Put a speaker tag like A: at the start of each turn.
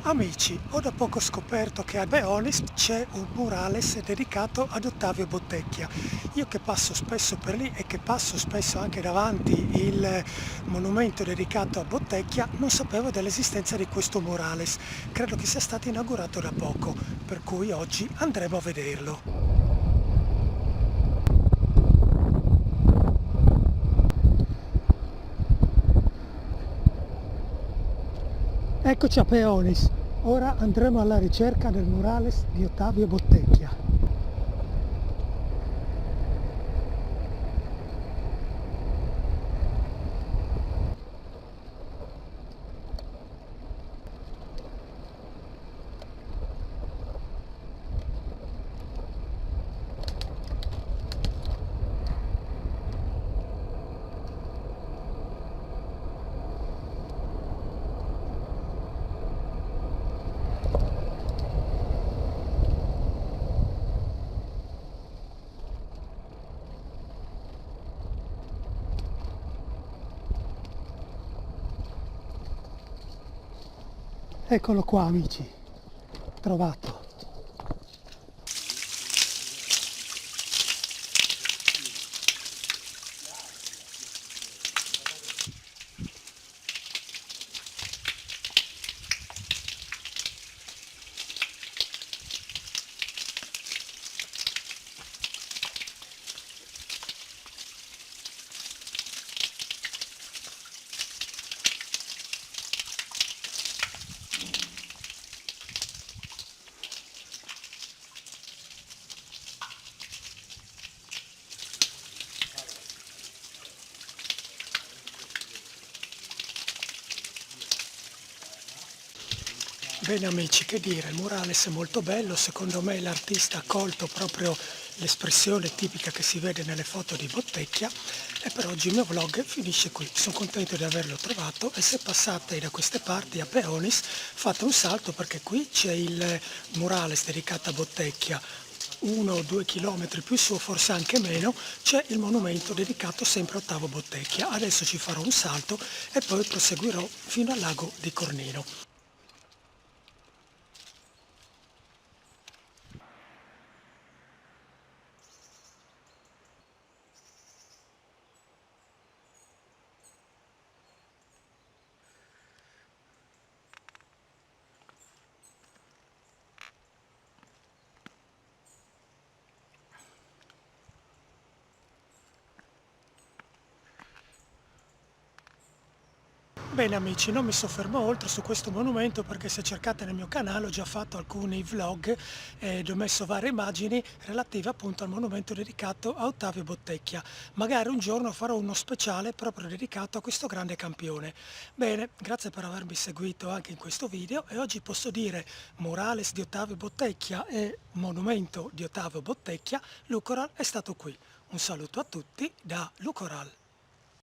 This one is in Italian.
A: Amici, ho da poco scoperto che a Beonis c'è un murales dedicato ad Ottavio Bottecchia. Io che passo spesso per lì e che passo spesso anche davanti il monumento dedicato a Bottecchia, non sapevo dell'esistenza di questo murales. Credo che sia stato inaugurato da poco, per cui oggi andremo a vederlo. Eccoci a Peonis. Ora andremo alla ricerca del murales di Ottavio Bottecchia. Eccolo qua, amici, trovato. Bene amici, che dire, il murales è molto bello, secondo me l'artista ha colto proprio l'espressione tipica che si vede nelle foto di Bottecchia e per oggi il mio vlog finisce qui. Sono contento di averlo trovato e se passate da queste parti a Peonis fate un salto perché qui c'è il murales dedicato a Bottecchia. 1 o 2 chilometri più su, forse anche meno, c'è il monumento dedicato sempre a Ottavio Bottecchia. Adesso ci farò un salto e poi proseguirò fino al lago di Cornino. Bene amici, non mi soffermo oltre su questo monumento perché se cercate nel mio canale ho già fatto alcuni vlog ed ho messo varie immagini relative appunto al monumento dedicato a Ottavio Bottecchia. Magari un giorno farò uno speciale proprio dedicato a questo grande campione. Bene, grazie per avermi seguito anche in questo video e oggi posso dire murales di Ottavio Bottecchia e monumento di Ottavio Bottecchia, Lucoral è stato qui. Un saluto a tutti da Lucoral.